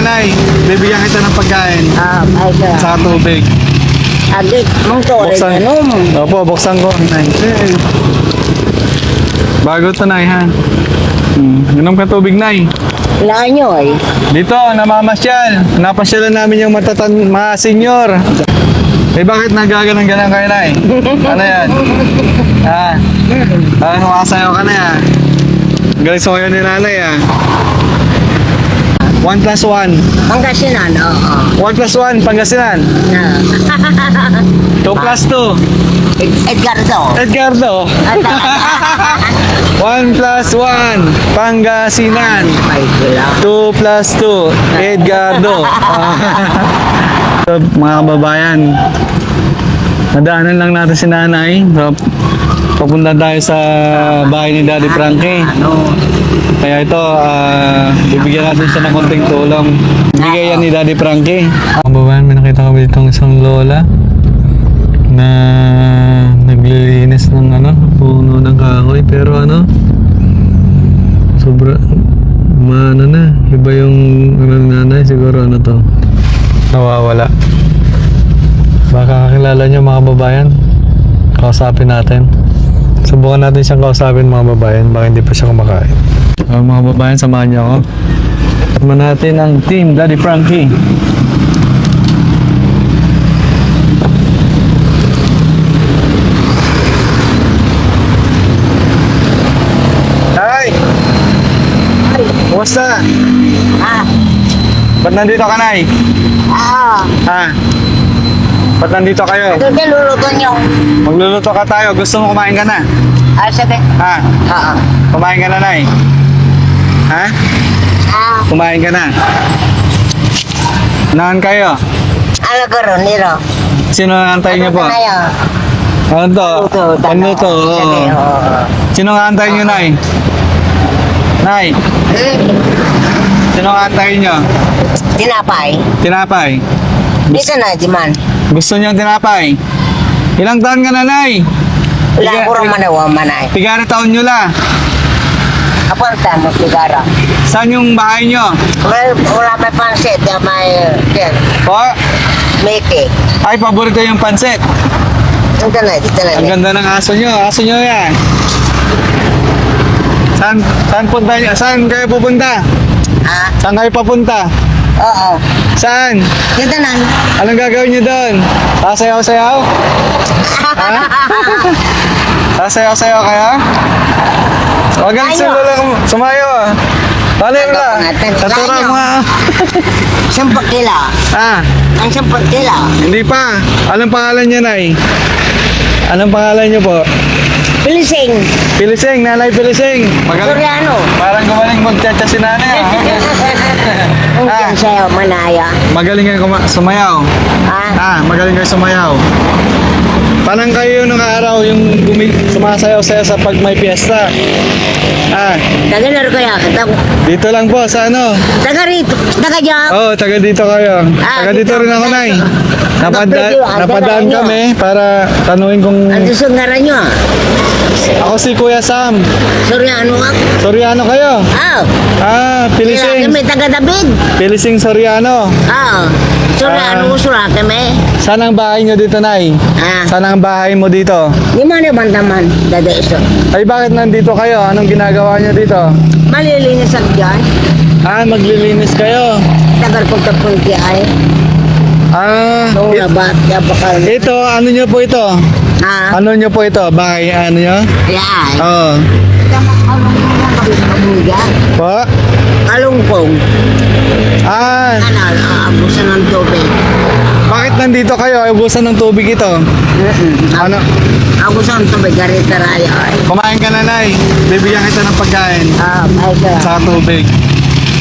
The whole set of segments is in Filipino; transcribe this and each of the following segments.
na, Nay. Bibigyan kita ng pagkain. Ay ka. Sa tubig. Agit, mong to, Buksan. ano mo? Opo, buksan ko. Nay. Bago to, Nay, ha? Inom ka tubig, Nay. Wala nyo eh. Dito, namamasyal. Napasyalan namin yung mga senior. Eh, bakit nagagalang-galang kayo, Nay? Ano yan? Sumasayaw ka na, ya. Galing sa kayo ni Nanay, ya. 1 plus 1. Pangasinan, oo. 1 plus 1, Pangasinan. 2 plus 2. Edgardo. Edgardo. 1 plus 1, Pangasinan. Ay, wala. 2 plus 2, Edgardo. So, mga kababayan, nadaanan lang natin si Nanay. So, papunta tayo sa bahay ni Daddy Frankie. Ano? Kaya ito, bibigyan natin siya ng konting tulong. Bigay yan ni Daddy Frankie. Mga kababayan, may nakita kami ditong isang lola na naglilinis ng puno ng kahoy. Pero sobra, iba yung nanay, siguro to, nawawala. Baka kakilala nyo mga babayan, kausapin natin. Subukan natin siyang kausapin mga babayan, baka hindi pa siya kumakain. Mga babayan, samahan niyo ako. Sama natin ang team Daddy Frankie. Hi! Kumusta? Ba't nandito ka, Nay? Ba't nandito kayo? Ito din luluto nyo. Magluluto ka tayo. Gusto mo kumain ka na? Sige. Kumain ka na, Nay? Kumain ka na? Naan kayo? Ano ko ron, niro? Sino nangantay niyo po? Ano to? Panluto. Sino nangantay niyo, Nay? Nay? Sino nangantay niyo? Tinapay. Tinapay. Bisa na, Diman. Gusto niyo tinapay? Ilang taon ka na, Nay? Wala ko rin manawa manay. Tigara taon nyo la. Apang tamo, sigara. Saan yung bahay nyo? Wala may pansit, may ken. Po? May cake. Ay, paborito yung pansit. Ito na, dito na. Ang ganda ng aso nyo. Aso nyo yan. Saan punta nyo? Saan kayo pupunta? Saan kayo papunta? Oo. Saan? Dito na. Anong gagawin nyo doon? Sasayaw-sayaw? Sasayaw-sayaw kayo? Huwag kang sumayo. Ano yun la? Tatura mo nga. 10 kila. Ang 10 kila. Hindi pa. Anong pangalan niya, Nay? Anong pangalan niyo po? Pilising. Pilising, Nanay Pilising. Soriano. Parang gumaling magtsatsa si Nanay. Ang sayaw, manaya. Magaling kayo sumayaw. Magaling kayo sumayaw. Parang kayo nung araw yung sumasayaw-sayaw sa pag may piyesta. Taga-nar kaya. Dito lang po, sa Taga rito. Taga dyan. Oo, taga dito kayo. Taga dito rin ako, Nay. Napadaan kami para tanungin kung... Ang susungaran nyo. Ako si Kuya Sam. Soriano ako. Soriano kayo? Pilising. Kami taga-David. Pilising Soriano. Soriano, kami. Saan ang bahay nyo dito, Nay? Saan ang bahay mo dito? Di man naman taman, dada iso. Ay, bakit nandito kayo? Anong ginagawa nyo dito? Malilinis ako dyan. Maglilinis kayo. Tagal kong tapunti ay. Nung labat, yapakal. Ito, ano nyo po ito? Ano nyo po ito? Bahay, ano nyo? Yan. Oo. Po? Kalungkong. Kanal, abusan ng tubig. Bakit nandito kayo? Ubusan ng tubig ito. Ano? Abusan ng tubig, garita raya ay. Kumain ka na, Nay. Bibigyan kita ng pagkain. Ay ka. Sa tubig.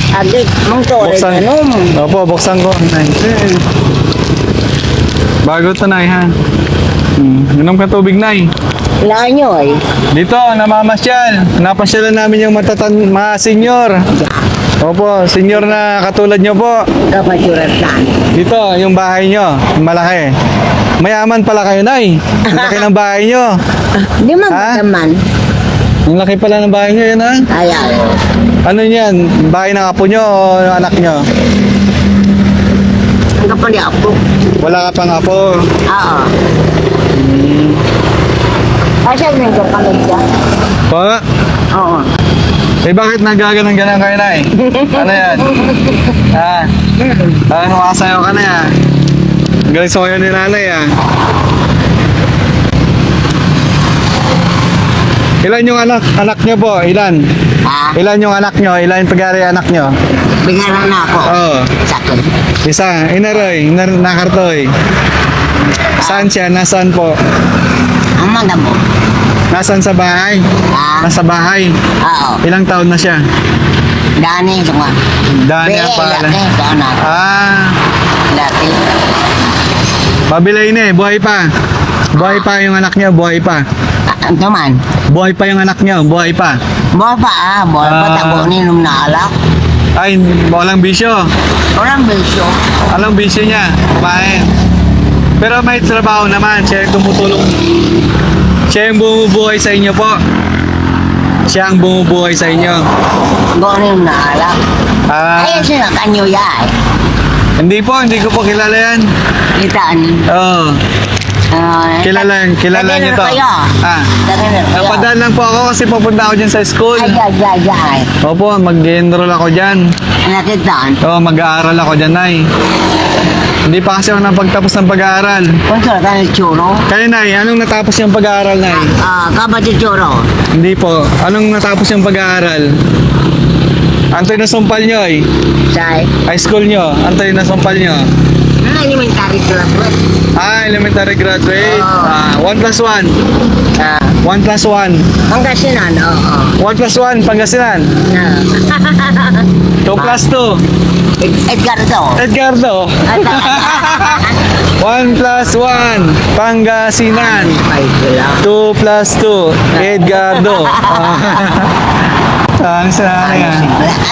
Agit, mong to, ano mo? Opo, buksan ko. Nay. Bago to, Nay, ha? Inom ka tubig, Nay. Wala nyo ay. Dito, namamasyal. Napasyalan namin yung mga senior. Opo, senior na katulad nyo po. Kapatsuratan. Dito, yung bahay nyo. Malaki. Mayaman pala kayo, Nay. Ang laki ng bahay nyo. Di man naman. Ang laki pala ng bahay nyo, yun, ha? Ayaw. Ano yan? Bahay ng apo nyo o anak nyo? Ang kapal niya ako. Wala ka pang apo. Oo. Kasi may kapal siya. Pa? Oo. Eh bakit nagaganon-ganon kayo na eh? Ano yan? Makasayaw ka na yan. Galing sa kayo ni nanay Ilan yung anak nyo po? Ilan? Ha? Ilan yung anak nyo? Ilan yung pag-ari anak nyo? Bigyan na ako. Oo. Sakit. Isa, inaroy, nakartoy. Saan siya? Nasaan po? Ang mga mo. Nasaan sa bahay? Ha? Nasa bahay. Oo. Ilang taon na siya? Dani, sunga. Dani ang pangalan. Laki, doon ako. Laki. Mabilay na eh, buhay pa. Buhay pa yung anak niya, buhay pa. Ito man. Buhay pa yung anak niya, buhay pa. Buhay pa buhay pa. Tabo ni nung naalak. Ay, walang bisyo. Walang bisyo. Anong bisyo niya? Kumain. Pero may trabaho naman, siya yung tumutulong. Siya yung bumubuhay sa inyo po. Siya ang bumubuhay sa inyo. Buhay ni nung naalak. Ayun siya kanyo ya Hindi po, hindi ko po kilala yan. Kitaan. Oo. Kilala niyo to. Napadaan lang po ako kasi papunta ako dyan sa school. Ay. Opo, mag-enroll ako dyan. Nakitaan. Oo, mag-aaral ako dyan, Nay. Hindi pa kasi ako napagtapos ng pag-aaral. Kung saan ka ng tsuro? Kaya, Nay, anong natapos yung pag-aaral, Nay? Kapatid tsuro. Hindi po. Anong natapos yung pag-aaral? Antoy na sumpal nyo, eh. Say. High school nyo. Antoy na sumpal nyo. Elementary graduate. Elementary graduate. 1+1. 1+1. Pangasinan, oo. 1+1, Pangasinan. 2+2. Edgardo. Edgardo. 1+1, Pangasinan. 2+2, Edgardo. Ang sana nga.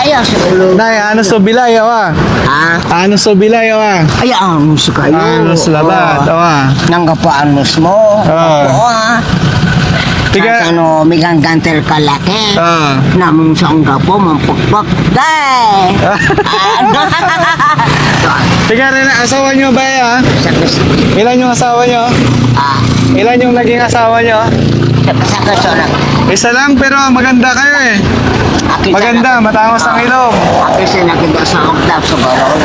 Ayaw sa ulo. Nay, ano so bilay, awa? Ha? Ano so bilay, awa? Ayaw mo sa kayo. Ano sa labat, awa? Nanggapaan mo mo. Oo, Tiga, ano, migang gantel kalaki. Namong sa ang gapo, mampukpok. Day! tiga rin, asawa nyo ba Ilan yung asawa nyo? Ilan yung naging asawa nyo? Isa lang pero maganda kayo eh. Maganda, matangos ang ilong. Ako siya nakita sa oktav sa barol.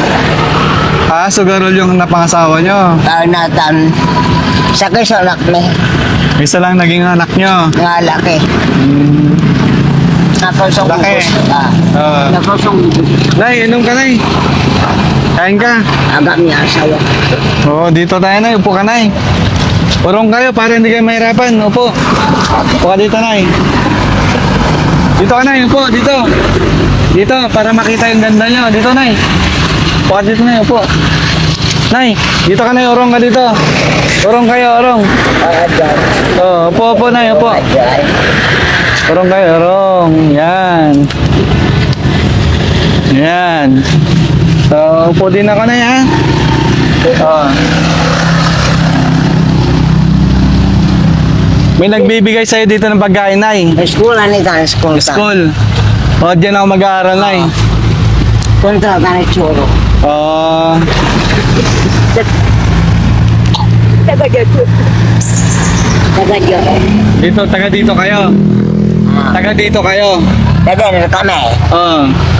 Sugarol yung napangasawa nyo. Natan. Sakay sa lakme. Isa lang naging anak nyo. Nga laki. Napasong Laki. Napasong Nay, inom ka, Nay. Kain ka. agam niya asawa. Oo, dito tayo, Nay. Upo ka, Nay. Urong kayo para hindi kayo mahirapan. Upo. Upo ka dito, Nay. Dito ka, Nay. Upo, dito. Dito, para makita yung ganda nyo. Dito, Nay. Upo ka dito, Nay. Upo. Nay, dito ka, Nay. Urong ka dito. Urong kayo, urong. Upo, Nay. Upo. Urong kayo, urong. Yan. Yan. So, upo din ako, Nay, ha? May nagbibigay sa'yo dito ng pagkain, Nay. School ani ta, school. School. Diyan ako mag-aaral, Nay. Kontra ta ni choro. Taga dito kayo. Taga dito kayo. Dagan kami.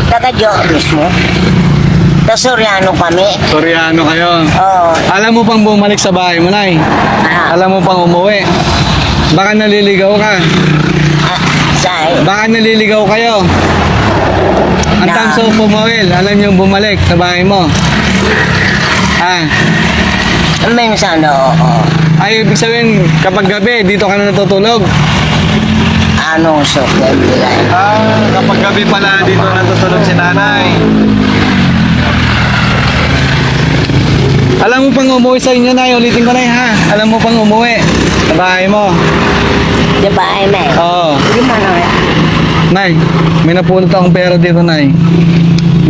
Taga jo mismo. Tasuriano kami. Koreano kayo. Alam mo pang bumalik sa bahay mo, Nay. Alam mo pang umuwi. Baka naliligaw ka. Baka naliligaw kayo. Ang tamso pumawil, alam niyo bumalik sa bahay mo. Minsan, oo. Ay, ibig sabihin, kapag gabi, dito ka na natutulog. Anong sukay bilay? Kapag gabi pala, dito natutulog si nanay. Alam mo pang umuwi sa inyo, Nay. Ulitin ko, Nay, ha? Alam mo pang umuwi sa bahay mo. Di ba, ay, Nay? Oo. Di ba na? Nay, may napulot akong pera dito, Nay.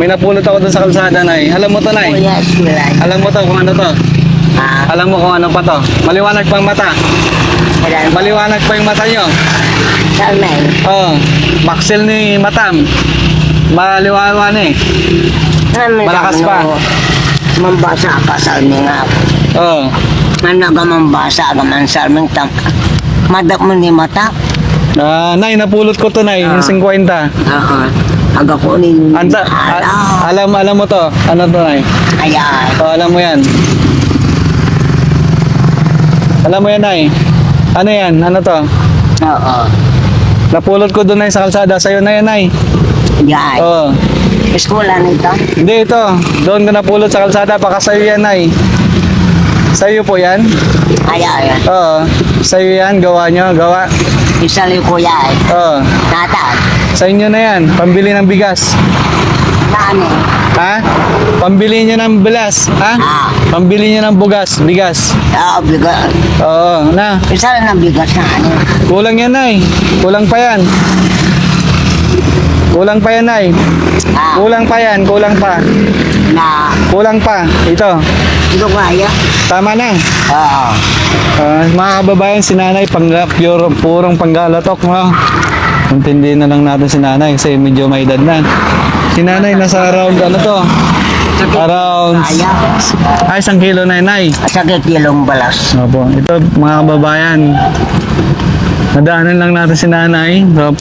May napulot ako dun sa kalsada, Nay. Alam mo to, Nay? Yes, bilay. Alam mo to kung ano to? Alam mo kung ano pa to? Maliwanag pang mata. Maliwanag pa yung mata nyo. Saan, Nay? Maxil ni Matam. maliwawa na eh. Malakas pa. Mambasa ka sa nga. Oo. Ano ka mambasa ka man sa aming tam. Madak mo ni mata. Nay, napulot ko to, Nay, yung 50. Oo. Aga ko ni. Alam mo to. Ano to, Nay? Ayan. Alam mo yan. Alam mo yan, Nay. Ano yan? Ano to? Oo. Napulot ko doon, Nay, sa kalsada. Sa'yo na yan, Nay. Yan. Oo. Eskola nito. Hindi, ito. Doon ko napulot sa kalsada. Baka sa'yo yan, Nay. Sa'yo po yan? Ayan. Oo. Sa'yo yan. Gawa nyo. Gawa. Isali ko yan. Oo. Natan. Sa inyo na yan. Pambili ng bigas. Nani. Ha? Pambili nyo ng bigas. Ha? Pambili nyo ng bigas. Oo, bigas. Oo. Na. Isali ng bigas na ano. Kulang yan, Nay. Kulang pa yan. Kulang pa yan, Nay. Kulang pa yan. Kulang pa. Na. Kulang pa. Ito. Ito kaya. Tama na. Oo. Mga kababayan, si Nanay, purong panggalatok, no? Intindi na lang natin si Nanay kasi medyo may edad na. Si Nanay, nasa around, ano to? Around, Kaya. 1 kilo na, Nay. Sakit kilong balas. Opo. Ito, mga kababayan, nadaanan lang natin si Nanay. So,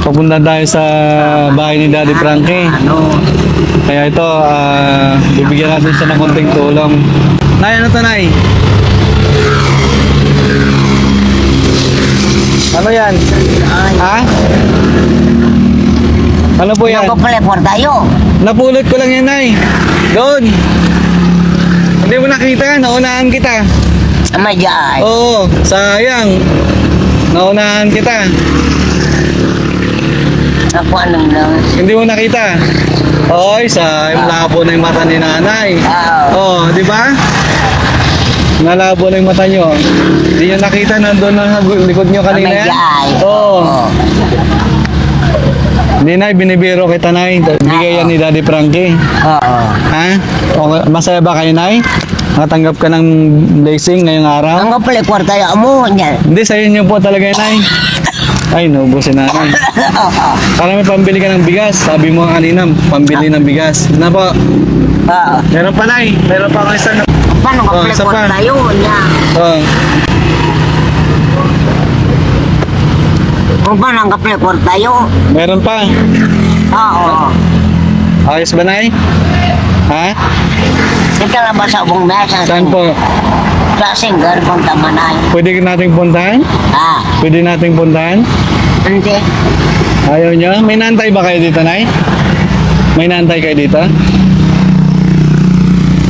papunta tayo sa bahay ni Daddy Frankie. Ano? Kaya ito, bibigyan natin siya ng konting tulong. Nay, ano to, Nay? Ano yan? Ha? Ano po yan? Ano ko pala por tayo? Napulot ko lang yan, Nay. Doon. Hindi mo nakita, naunahan kita. Amayay. Oo, sayang. Naunahan kita. Ako anong lang. Hindi mo nakita. Oy, malabo na yung mata ni Nanay. Oh, di ba? Nalabo na yung mata nyo. Hindi nyo nakita, nandun na likod nyo kanina yan. Oo. Hindi, Nay, binibiro kita, Nay. Bigay yan ni Daddy Frankie. Oo. Ha? Okay. Masaya ba kayo, Nay? Nakatanggap ka ng blessing ngayong araw? Ang ko pala por tayo mo niya. Hindi, sa inyo po talaga, Nay. Ay, nubo si Nanay. Para may pambili ka ng bigas. Sabi mo kanina, pambili ng bigas. Na po. Oo. Meron pa, Nay. Meron pa akong isa na. Paano ko pala isa por pa. tayo niya? Oh. Kung paano ang kapla por tayo? Meron pa. Oo. Ayos ba, Nay? Ha? Ika lang ba sa buong mesa? Saan po? Sa singer kung tamanay. Pwede nating puntahan? Pwede nating puntahan? Hindi. Ayaw nyo? May nantay ba kayo dito, Nay? May nantay kayo dito?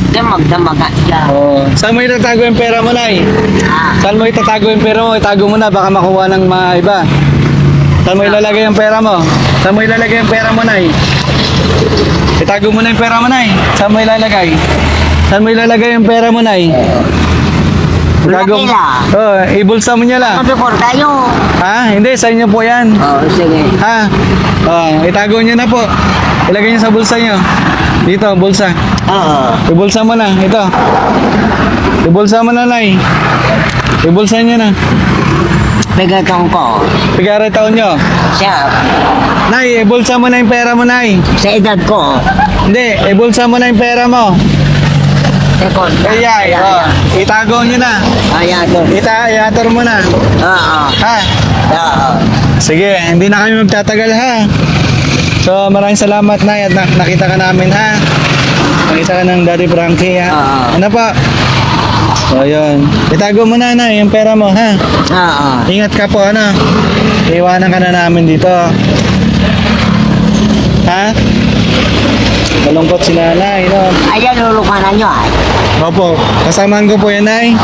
Hindi magdamaga siya. Oo. Saan mo itatago yung pera mo, Nay? Saan mo itatago yung pera mo? Itago mo na, baka makuha ng mga iba. Saan mo ilalagay yung pera mo? Saan mo ilalagay yung pera mo, Nay? Itago mo na yung pera mo, Nay. Saan mo ilalagay? Saan mo ilalagay yung pera mo, Nay? Itago mo. Oo, ibulsa mo niya lang. Kapla por tayo. Ha? Hindi, sa inyo po yan. Oo, sige. Ha? Itago niyo na po. Ilagay niyo sa bulsa niyo. Dito, bulsa. Oo. Ibulsa mo na. Ito. Ibulsa mo na, Nay. Ibulsa niyo na. Pigatong ko. Pigara taon niyo. Siya. Nay, ibulsa mo na yung pera mo, Nay. Sa edad ko. Hindi, ibulsa mo na yung pera mo. Tekon. Kaya, itago niyo na. Ayan to. Iator mo na. Oo. Ha? Oo. Sige, hindi na kami magtatagal, ha? So, maraming salamat, Nay, at nakita ka namin, ha? Nakita ka ng Daddy Frankie, ha? Oo. Ano pa? So, yun. Itago mo na, Nay, yung pera mo, ha? Oo. Ingat ka po, ano? Iwanan ka na namin dito. Ha? Malungkot si Nanay, no? Ayan, lulukanan nyo ay. Opo, kasamahan ko po yan, Nay.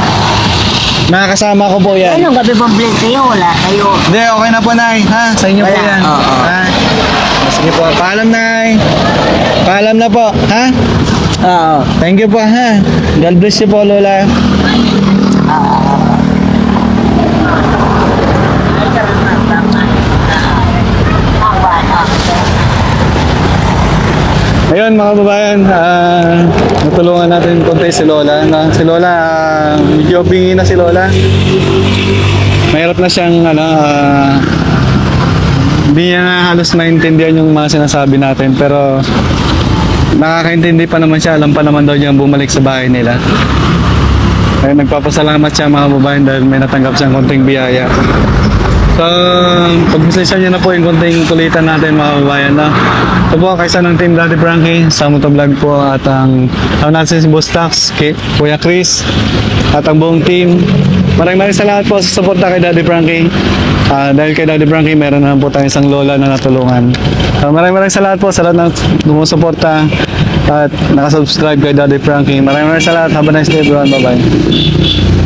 Nakakasama ko po yan. Anong gabi pamblit kayo? Wala kayo. Hindi, okay na po, Nay. Ha? Sa inyo po Wala, yan. oo. Ha? Sige po. Paalam, Nay. Paalam na po. Ha? Oo. Thank you po, ha? God bless you po, Lola. Ayun, mga babayan, natulungan natin konti si Lola. Si Lola, medyo bingi na si Lola. Mahirap na siyang, Hindi niya na halos maintindihan yung mga sinasabi natin, pero nakakaintindi pa naman siya. Alam pa naman daw niya bumalik sa bahay nila. Kaya nagpapasalamat siya mga kababayan dahil may natanggap siyang konting biyaya. So, pag-pasensya niyo na po yung konting kulitan natin mga kababayan na. Ito po kaysa ng Team Daddy Frankie, sa Motovlog po at ang natin si Boss Tax, Kuya Chris at ang buong team. Maraming salamat po sa suporta kay Daddy Frankie. Dahil kay Daddy Frankie, meron na po tayong isang lola na natulungan. Maraming salamat po sa lahat ng sumusuporta at nakasubscribe kay Daddy Frankie. Maraming salamat. Have a nice day everyone. Bye-bye.